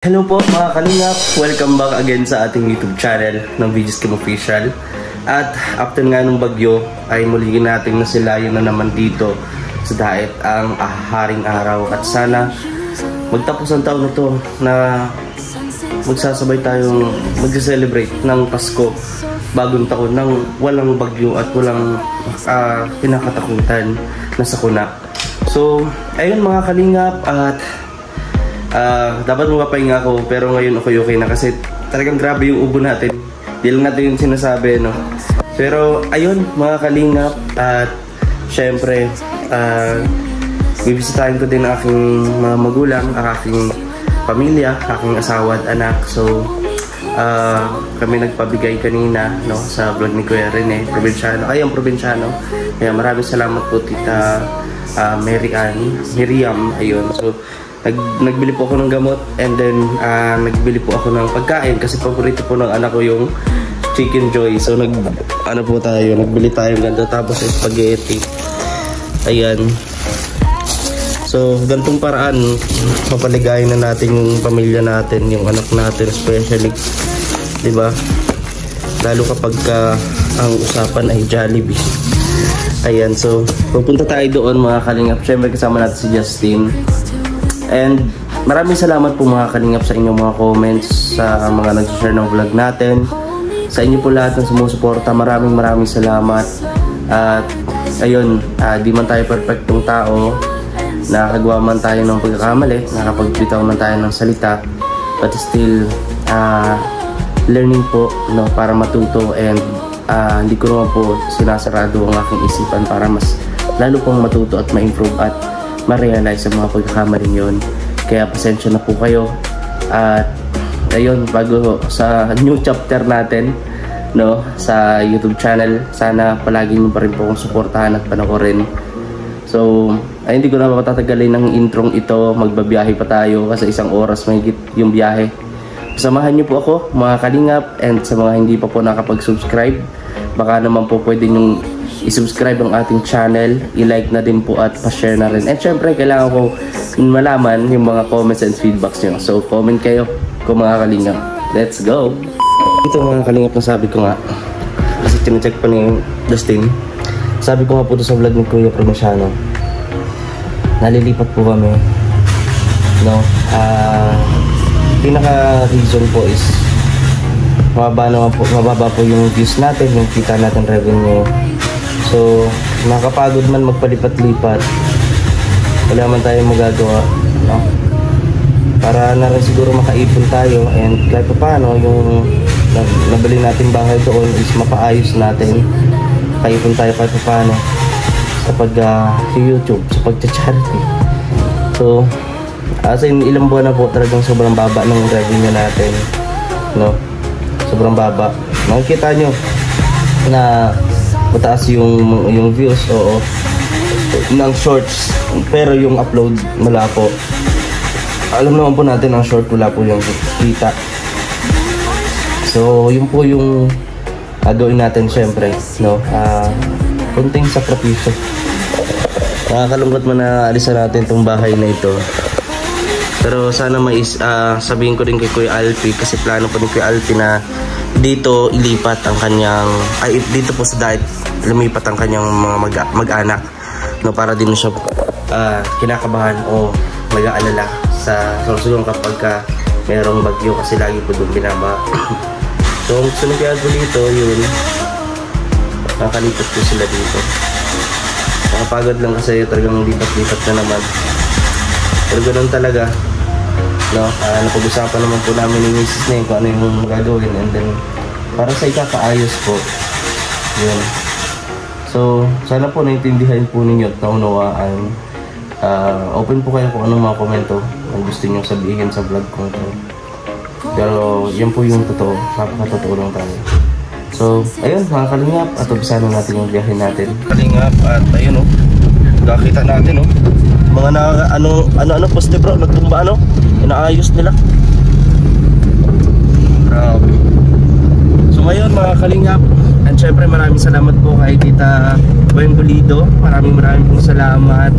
Hello po mga kalingap, welcome back again sa ating YouTube channel ng VG's Kim Official. At after nga nung bagyo ay muli natin nasilayan na naman dito sa Daet ang haring araw. At sana magtapos ang taon na to na magsasabay tayong mag-celebrate ng Pasko, bagong taon ng walang bagyo at walang pinakatakutan na sakuna. So ayun mga kalingap, at dapat mapapahinga ako pero ngayon okay na kasi talagang grabe yung ubo natin. Di lang natin yung sinasabi, no? Pero ayun mga kalingap, at syempre bibisitahin ko din ang aking mga magulang, ang aking pamilya, aking asawa at anak. So kami nagpabigay kanina, no, sa vlog ni Kuya Rene, probinsyano, ang probinsyano. Kaya maraming salamat po Tita Miriam, ayun. So nagbili po ako ng gamot, and then nagbili po ako ng pagkain kasi paborito po ng anak ko yung Chicken Joy. So nagbili tayo ng ganda, tapos spaghetti. Ayan. So gantong paraan mapaligayan na natin yung pamilya natin, yung anak natin especially, 'di ba? Lalo kapag ang usapan ay Jollibee. Ayan, so pupunta tayo doon mga kalingap. Syempre kasama natin si Justin. And maraming salamat po mga kalingap sa inyong mga comments, sa mga nag-share ng vlog natin, sa inyo po lahat ng sumusuporta. Maraming salamat. At ayun, di man tayo perfectong tao, nakagawa man tayo ng pagkakamali, nakapagbitaw man tayo ng salita, but still learning po, no, para matuto. And hindi ko naman po sinasarado ang aking isipan para mas lalo pong matuto at ma-improve at ma-realize ang mga pagkakamaling yun. Kaya pasensya na po kayo. At ayun, bago sa new chapter natin, no, sa YouTube channel, sana palagi nyo pa rin po akong suportahan at panoorin. So ay hindi ko na matatagalin ng introng ito. Magbabiyahe pa tayo kasi 1 oras mahigit yung biyahe. Samahan nyo po ako mga kalingap. And sa mga hindi pa po nakapag-subscribe, baka naman po pwede nyong i-subscribe ang ating channel, i-like na din po at pa-share na rin. And syempre kailangan ko malaman yung mga comments and feedbacks nyo. So comment kayo kung mga kalingap. Let's go! Ito mga kalingap na sabi ko nga, kasi tinecheck pa ni Justin, sabi ko nga po sa vlog ni Kuya Provinciano, nalilipat po kami, no? Pinaka reason po is mababa po yung views natin, yung kita natin, revenue. So nakapagod man magpalipat-lipat, wala man tayong magagawa, no? Para na rin siguro makaipon tayo, and kahit paano yung nabili natin bahay doon is mapaayos natin, kaipon tayo kahit paano sa YouTube, sa pagcha-charity. So as in ilang buwan na po talagang sobrang baba ng revenue natin, no? Sobrang baba. Makikita nyo na mataas yung views, oo, ng shorts, pero yung upload wala po. Alam naman po natin ang short wala po yung kita. So yun po yung gagawin natin syempre, no? Kunting sakripisyo. Nakakalungkot man na alisan natin tong bahay na ito, pero sana sabihin ko din kay Kuya Alpi, kasi plano pa ni Kuya Alpi na dito ilipat ang kanyang, dito po sa Daet lumipat ang kanyang mga mag-anak, no, para din siya kinakabahan o nag-aalala sa susunod kapag merong bagyo, kasi lagi po doon binaba. So gusto ng Kuya Alpi dito, yun, nakalipat po sila dito. Nakapagod lang kasi talagang lipat-lipat na naman, pero ganoon talaga, no? Napag-usapan naman po namin ni Mrs. na kung ano yung gagawin, and then para sa ikakaayos po yun. So sana po naintindihan po ninyo at naunawaan. Open po kayo kung anong mga komento ang gusto nyo sabihin sa vlog ko ito, pero yan po yung totoo, napakatotoo lang tayo. So ayun mga kalingap, at umpisa na natin yung biyahe natin kalingap. At ayun, oh, nakakita natin, oh, mga ano poste bro, nagtumba, inaayos nila. Grabe. So ngayon mga kalingap, and syempre maraming salamat po kay Tita Boyeng Bulido. Maraming pong salamat.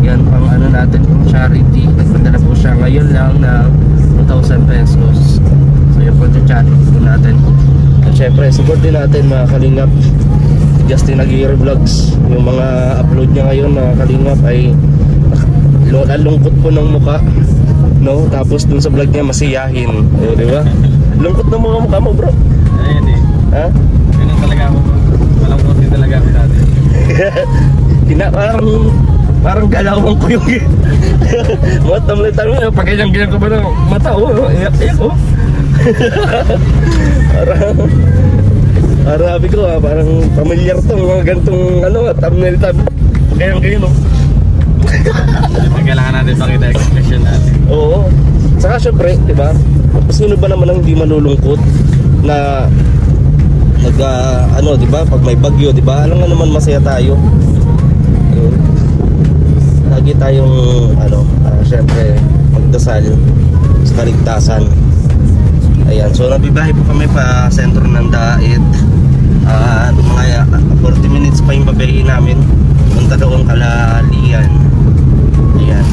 Yan pang natin, pang charity. Nagpadala po siya ngayon lang na 2,000 syempre support din natin mga kalingap. Justin Aguirre Vlogs, yung mga upload niya ngayon mga kalingap ay lungkot po ng muka, no? Tapos dun sa vlog niya masiyahin, di ba? Lungkot ng mga mukha mo, bro. Ayun eh. Ha? Ganun talaga ako. Walang puti talaga ako dati. Parang galawang ko yung matam na tayo, pag ganyan ko ba ng mata, iyak oh. Parang sabi ko parang familiar to, mga gantong thumbnail tab. Ganyan oh. Kailangan natin pakita expression natin. Oo. Saka syempre, di ba? Sino ba naman ang hindi manulungkot na di ba, pag may bagyo, di ba? Alam nga naman masaya tayo. Ayun. Lagi tayong syempre magdasal sa kaligtasan. Ayan, so nabibahay po kami pa sentro ng Dait. Mga 40 minutes pa yung babayin namin. Punta doon Kalalian. Ayan.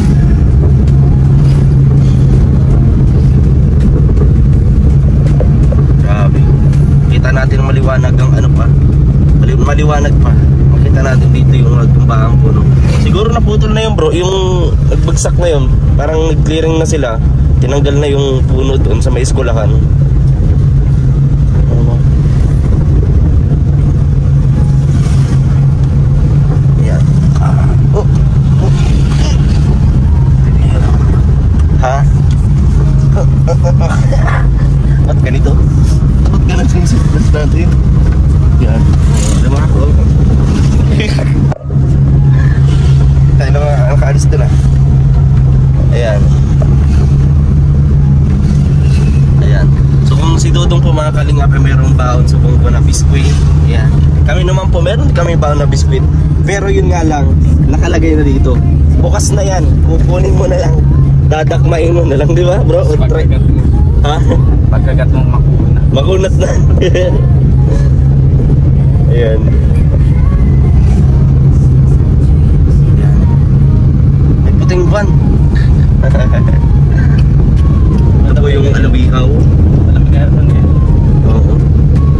Grabe. Kita natin maliwanag ang maliwanag pa. Makita natin dito yung nagtumbahang puno. Siguro naputol na yun, bro. Yung nagbagsak na yun, parang nag-clearing na sila. Tinanggal na yung puno doon sa may eskwelahan. Ayan. Ha? Ba't ganito? Ba't ganito yung sitlas natin? Yan. Diba ako? Tayo na mga nakaalis doon Ayan. Ayan. So kung si Dodong po mga kalingap ay mayroong baon sa bungko na biskwit. Ayan. Kami naman po meron kami baon na biskwit. Pero yun nga lang, nakalagay na dito. Bukas na yan. Kukunin mo na lang. Dadakmain mo na lang, di ba bro? Pagkagat mo. Ha? Pagkagat mong makunat. Makunat na. Ayan. Ayan. May puting buwan. Ito po yung alawihaw. Alam nga naman eh. Oo.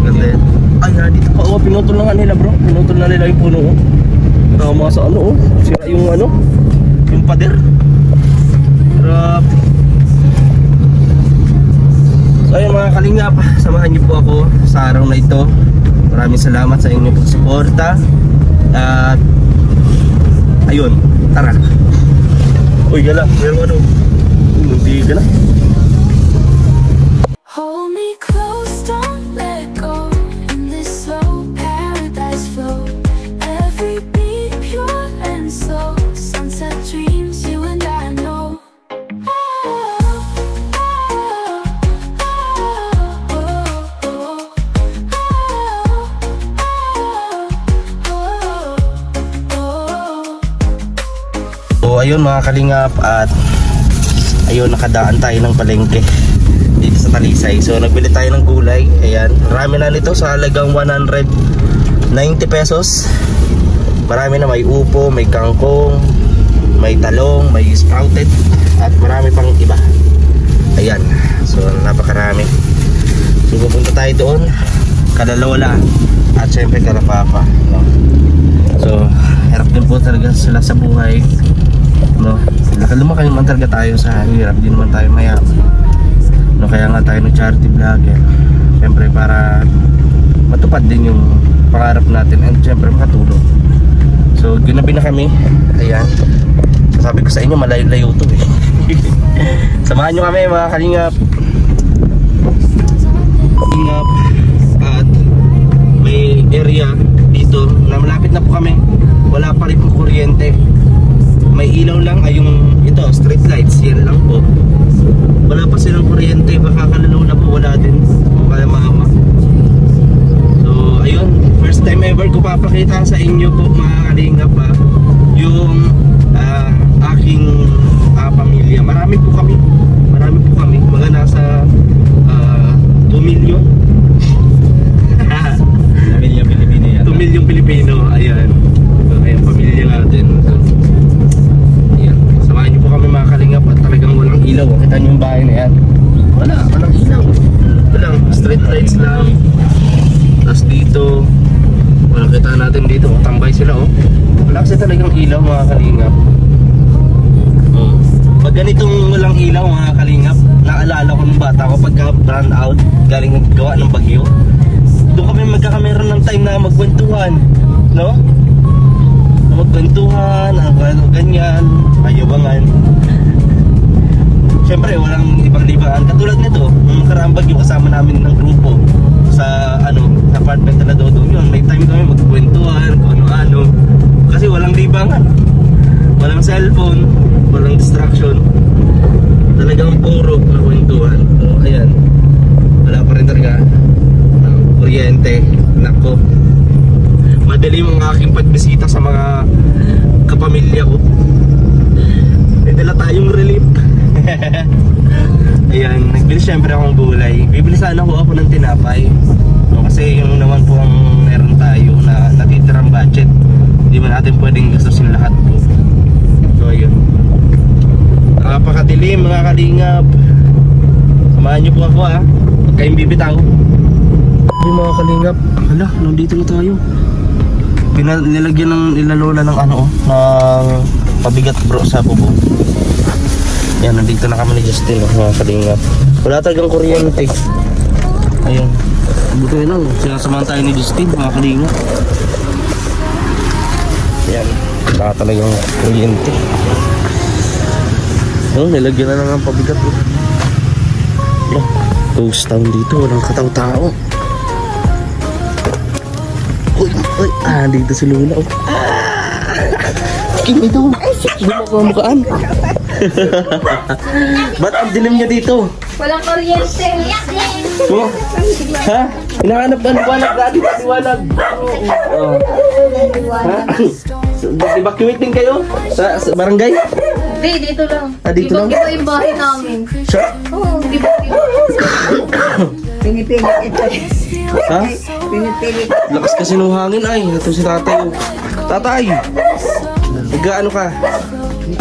Ganda yan. Ay, dito pa pinutol na nga nila bro. Pinutol na nila yung puno tama sa sira yung yung pader. Grabe. So ayun mga kalingap, samahan niyo po ako sa araw na ito. Maraming salamat sa inyong pagsuporta. At ayun, tara. Uy, gala, meron hindi gala. Hold me close, don't let go. In this slow paradise flow, every beat pure and slow. Sunset dreams, you and I know. So ayun mga kalingap, at ayun nakadaan tayo ng palengke dito sa Talisay. So nagbili tayo ng gulay. Ayan, marami na nito sa halagang 190 pesos. Marami na, may upo, may kangkong, may talong, may sprouted, at marami pang iba. Ayan, so napakarami. So pupunta tayo doon, Kalalola at syempre Kalapapa, no? So hirap din po talaga sila sa buhay, no? Lumaki naman talaga tayo sa hirap, din naman tayo mayaman, no? Kaya nga tayo ng charity vlogger, syempre para matupad din yung pangarap natin and syempre makatulong. So ginabi na kami. Ayan, sabi ko sa inyo malayo-layo to eh. Samahan nyo kami mga kalingap. At may area dito na malapit na po kami. Wala pa rin po kuryente. May ilaw lang ay yung ito, street lights. Yan lang po. Wala pa silang kuryente. Baka kalalaw na po wala din. O kaya maama. So ayun, first time ever ko papakita sa inyo po mga kalingap yung aking pamilya. Marami po kami. Mga nasa 2 million. 2 milyong Pilipino yan. 2 milyong Pilipino. Ayan. So, ayan, pamilya natin. So, ayan. Samahan niyo po kami mga kalingap at talagang walang ilaw. Kita niyo yung bahay na yan. Walang ilaw. Walang street lights lang. natin dito, tambay sila oh. Wala kasi talagang ilaw mga kalingap. Pag ganitong walang ilaw mga kalingap, naalala ko nung bata ko pagka brand out galing gawa ng bagyo, doon kami magkakameron ng time na magkwentuhan, no? Magkwentuhan, ganyan, ayabangan. Siyempre walang ibang libangan katulad nito, nung nakaraang bagyo kasama namin ng grupo sa sa apartment na doon yun, may time kami magkwentuhan, kung ano-ano. Kasi walang libangan, walang cellphone, walang distraction, talagang puro na kwentuhan. So ayan, wala pa rin talaga kuryente. Nako, madaling ang aking pagbisita sa mga kapamilya ko. May dala tayong relief. Ayan, nagbili syempre akong gulay. Bibili sana ako ng tinapay, no, kasi yung naman po ang meron tayo na natitirang budget. Hindi man natin pwedeng gastusin lahat po. So ayun, napakadilim mga kalingap. Samahan niyo po ako ha, huwag kayong bibitaw. Yung mga kalingap, hala, nandito na tayo. Nilagyan ng ilalola ng ng pabigat bro sa bubo. Yan, nandito na kami ni Justin mga kalingap. Wala talagang kuryente. Ayun, buto yun lang, sinasamahan tayo ni Justin mga kalingap. Yan, wala talagang kuryente. Nilagyan na lang ang pabigat bro. Ghost town dito, walang kataw-tao. Uy, dito si Luna oh. Kim ito, gumawa-mukaan. Ba't ang dilim niya dito? Walang kuryente. Oh. Ha? Hinahanap ba dati liwanag? Oh. Ha? Evacuate din kayo sa barangay? Hindi, dito lang. Dito lang? Iba yung bahay namin. Sure? Oo, iba. Pinipili ito. Ha? Pinipili. Lakas kasi nung hangin ay. Ito si tatay. Tatay! Nag-ano ka?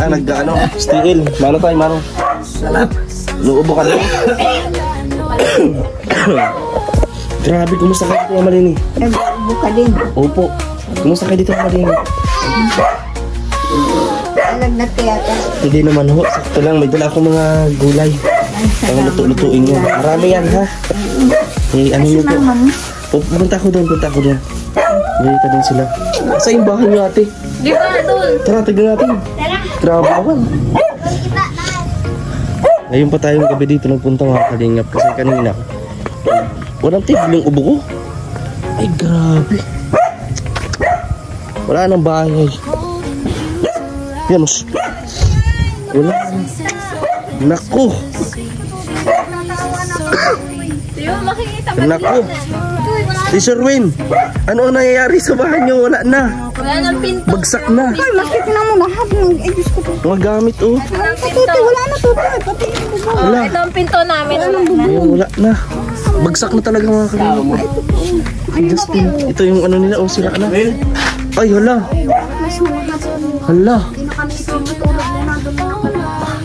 Nag-ano? Steel. Mano tayo, mano? Nuubo ka din? Grabe, kumusta ka dito Malini? Nag-albo ka din. Opo. Kumusta ka dito Malini? Alagnat kaya ka. Hindi naman ho. Sakto lang. May dala akong mga gulay. Ang luto-lutuin nyo. Marami yan ha. Ano nyo po? Punta ko doon. Malita din sila. Sa yung bahay nyo ate? Di ba doon? Tara, tignan natin. Grabe naman. Ngayon pa tayong gabi dito nagpunta mga kalingap. Kasi kanina walang tigil yung ubo ko. Ay grabe. Wala nang bahay. Yan os. Wala. Naku. Yung makikita ba? Naku. Sir Win, ano ang nangyayari sa bahay nyo? Wala na. Wala nang pinto. Bagsak na. Ay, maskit na mo lahat ng Diyos ko. Mga gamit oh. Walang Tuti, pinto. wala na tuti. Pati yung bubo. Wala. Ito ang pinto namin. Ayun, wala na. Bagsak na talaga mga kalingap. Justin, ito yung ano nila. Oh, sila na. Ay, hala. Hala.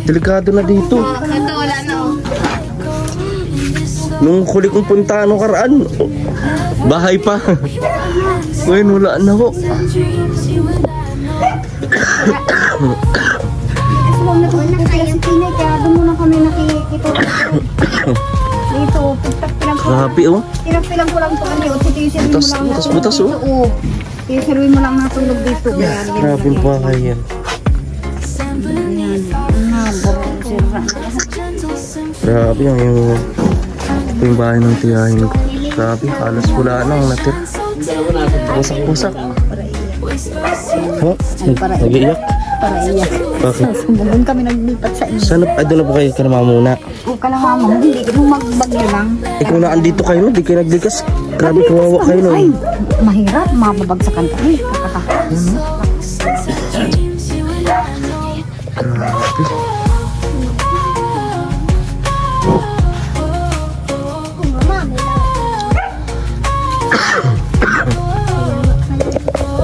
Delikado na dito. Ito, wala na oh. Nung huli kong punta, karaan, bahay pa. Ngayon, wala na ho. Kaya doon muna kami nakikita. Dito, Grabe oh. pinagpilang ko lang ito. Butas oh. Tiserwin mo lang natulog dito. Grabe yung bahay yan. Grabe yung bahay ng tiyahin ko. Grabe, halos wala nang natir. Wasak-wasak. Nag-iiyak? Para iyak. Bakit? Doon kami naglipat sa inyo. Sana, doon na po kayo kalamamuna. Huwag ka lang mama, hindi. Nung magbagyo lang. Kung naandito kayo, di kayo naglikas. Grabe, kawawa kayo no. Ay, mahirap. Mababagsakan kami. Kakakakas. Grabe.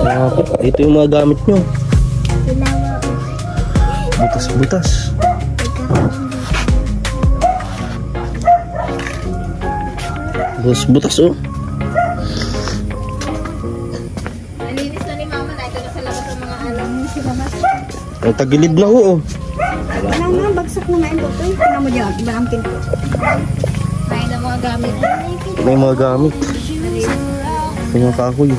Grabe. Ito yung mga gamit nyo. Butas-butas. Butas-butas oh. Ang tagilid na ho, oh. Wala na, bagsak na ngayon doon. Tingnan mo dyan, iba ang pinto. Kaya na mga gamit. May mga gamit. May mga kahoy.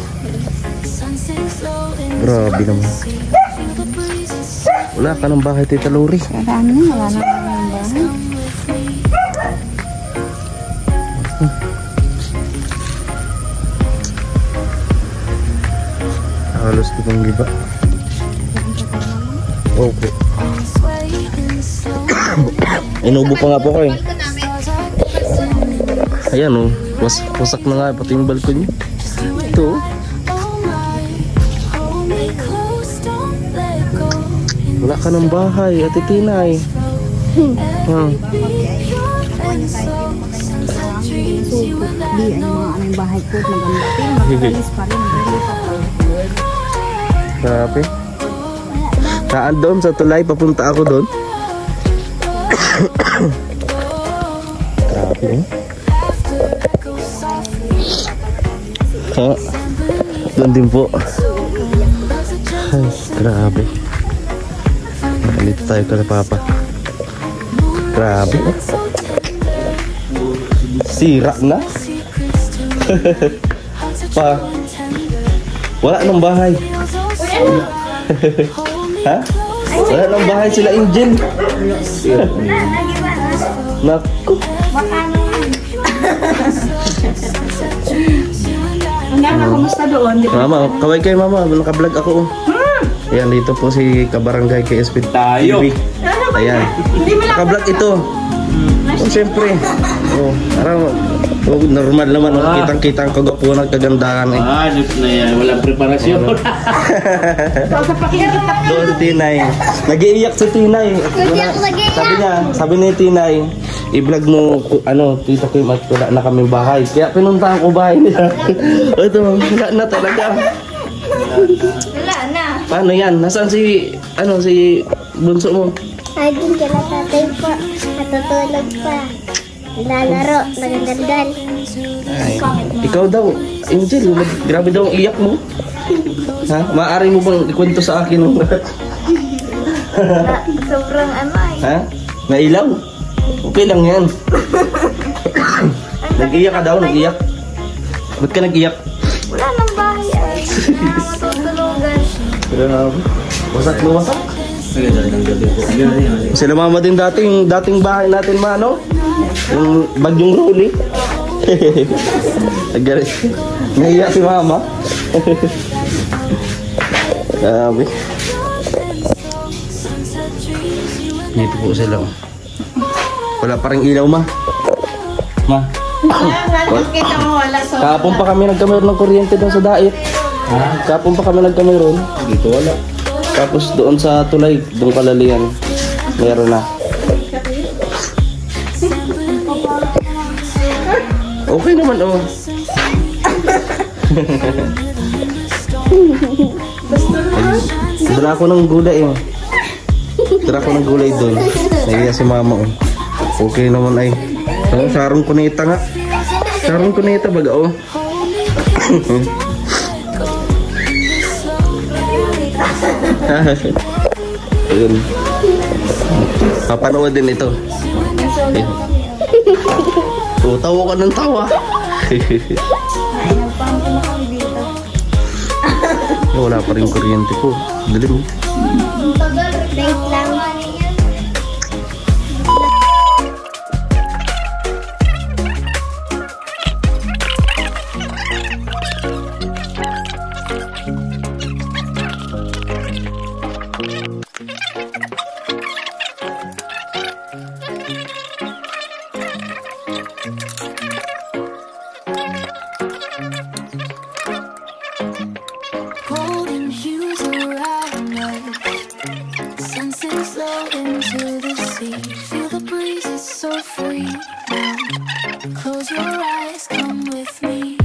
Grabe naman. Wala ka ng bahay, Tita Lori. Wala na ang bahay. Halos itong liba. Okay. Inubo pa nga po kayo. Ayan oh, wasak na nga pati yung balkon niyo. Ito oh. Wala ka ng bahay, Ate Tinay. Di, ano mga aming bahay ko, maganda. Magkalis pa rin. Grabe. Saan doon sa tulay, papunta ako doon. Grabe eh. Ha? Doon din po. Ay, grabe. Dito tayo kala Papa. Grabe. Sira na. Pa. Wala nang bahay. Ha? Wala nang bahay sila Angel. Naku. Mama, kumusta doon? Mama, kaway kayo mama. Naka-vlog ako. Ayan, dito po si Kabarangay KSP. Tayo. Ayan. Naka-vlog ito. Oh, siyempre. Oh, parang normal naman. Kitang-kitang kagapunan, kagandahan eh. Na yan. Walang preparasyon. Doon si Tinay. Nag-iiyak si Tinay. Sabi ni Tinay, i-vlog mo, Tito Kim at wala na kaming bahay. Kaya pinuntahan ko bahay nila. Ito, wala na talaga. Wala na. Paano yan? Nasaan si bunso mo? Ay, din kila tatay po. Natutulog pa. Lalaro, nagagandal. Ay, ikaw daw, Angel, grabe daw ang iyak mo. Ha? Maaari mo bang ikwento sa akin? Sobrang Ha? Nailaw? Okay lang yan. Nag-iyak ka daw, nag-iyak. Ba't ka nag-iyak? Wala nang bahay ay. Matutulugan. Grabe. Wasak na wasak. Sila mama din dati, yung dating bahay natin yung bagyong Rolly. Naiyak si mama. Grabe. Dito po sila. Wala pa rin ilaw ma. Kita mo, wala so. Kahapon pa kami nagkameron ng kuryente doon sa dait. Kahapon pa kami nagkameron. Dito wala. Tapos doon sa tulay, doon kalalian. Meron na. Okay naman oh. Dala ako ng gulay eh. Dala ako ng gulay doon. Nahiya si mama oh. Okay naman ay. Sarong kunita nga. Sarong kunita baga oh. Ayun. Papanood din ito. Oh, tawa ka ng tawa. Wala pa rin kuryente po. Dilim. Wait lang. Golden hues around us, sunset slow into the sea. Feel the breeze is so free now. Close your eyes, come with me.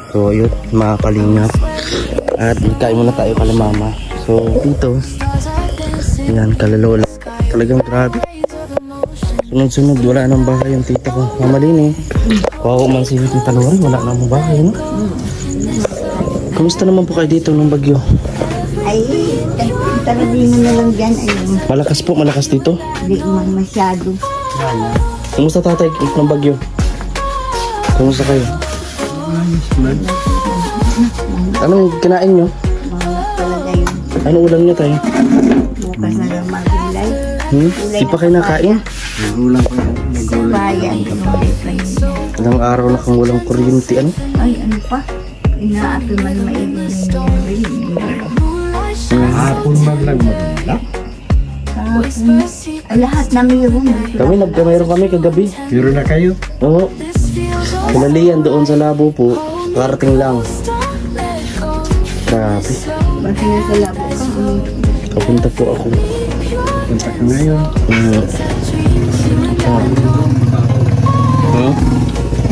So ayun, mga kalingap. At kain muna tayo kala mama. So dito, yan kalalola. Talagang grabe. Waves of emotion. Sunod-sunod, wala nang bahay yung tita ko. Mamalini. Kawawa man si Tita Lori, wala nang bahay, no? Kamusta naman po kayo dito nung bagyo? Ay, talagang na lang dyan. Ay, Malakas po, malakas dito. hindi man masyado. Kamusta tatay ng bagyo? Kamusta kayo? Anong kinain nyo? Mga talaga yun. Anong ulam nyo tayo? Bukas na lang magulay. Di pa kayo nakain? Bayan. Ilang araw na kang walang kuryente, ano? Ay, ano pa? Inaato man maibig. Hapon man lang maganda. Ay, lahat na mayroon. Kami, mayroon kami kagabi. Puro na kayo. Oo. Kinalian doon sa labo po. Karating lang. Grabe. Basta nasa labo ka. Kapunta po ako. Punta ka ngayon.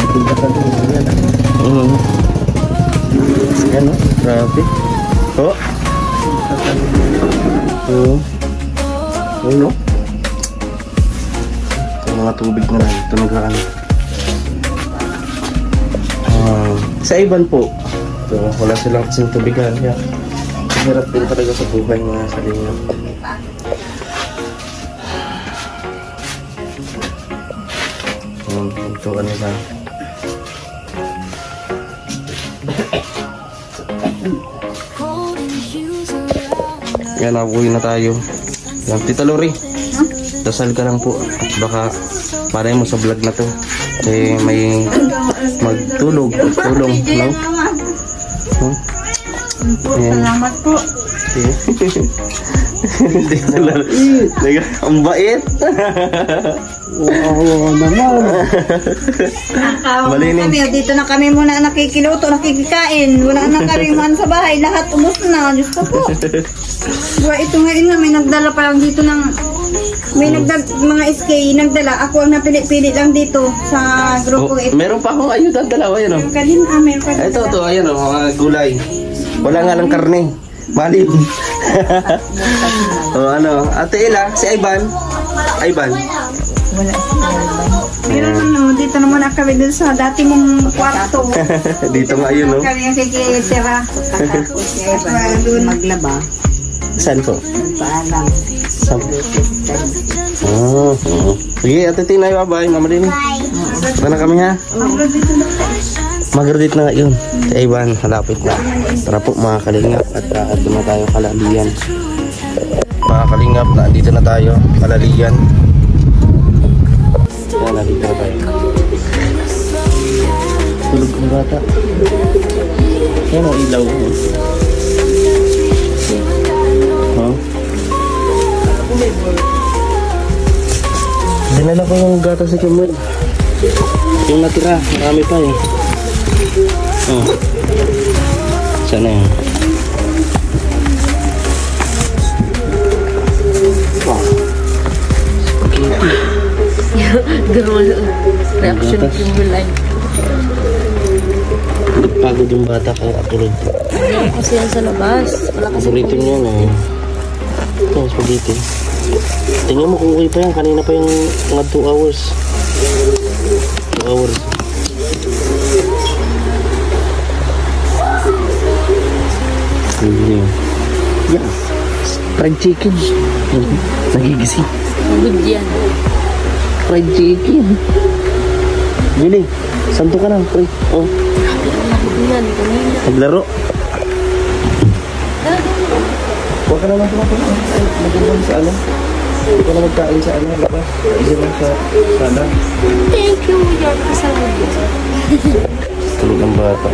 Punta ka doon. Yan o. Grabe. Oh. Oo. Ano? Yung mga tubig na lang. Tunog na ano. Sa iban po. So, wala silang kasing tubigan. Yeah. Hirap din talaga sa buhay mga sarili. Ito ano ba? Yan, nabuhay na tayo. Yan, Tita Lori. Dasal ka lang po. Baka paray mo sa vlog na to. Eh, may magtulog. Tulong, no? Salamat po. Tita Lori. Ang bait. Oo naman. Malinis. Kami, dito na kami muna nakikiluto, nakikikain. Wala na kami man sa bahay. Lahat ubos na. Diyos ko po. Buwa, ito ngayon nga, may nagdala pa lang dito ng mga SK, nagdala. Ako ang napili-pili lang dito sa grupo. Meron pa akong ayuda dalawa yan, oh. Meron pa din. Ito, ayan, oh, mga gulay. Wala nga lang karne. Malim. O ano, Ate Ella, si Ivan. Ivan. Wala Pero ano, dito naman na kami dun sa dati mong kwarto. Dito nga yun, no? Kami yung kikitira. Tapos si Evan maglaba. Saan po? Paalam. Saan po? Sige, Ate Tina, bye-bye. Mama din. Tara na kami, ha? Mag-graduate na yun. Si Ivan, halapit na. Tara po, mga kalingap. At doon na tayo Kalalian. Mga kalingap, nandito na tayo. Kalalian. Yan, nandito na tayo. Tulog ang bata. Yan ang ilaw. Huh? Dinala ko yung gata sa Kimwell. Yung natira, marami pa eh. Oh. Sana yan. Wow. Girl, reaction ng Kimberly. Pagod yung bata kaya katulog. Kasi yan sa labas. Wala kasi Paborito niya na eh. Ito, spaghetti. Tingnan mo kung okay pa yan. Kanina pa yung mga 2 hours. 2 hours. Yeah. Fried chicken. Nagigising. good yan. Fried chicken. Billy, santo ka na, pre. Oh. Yan, kanina. Naglaro. Huwag ka naman tumatulog. Ay, magandang sa ano. Hindi ka na magkain sa ano. Diba? Hindi lang sa sana. Thank you, your kasama. Tulog ng bata.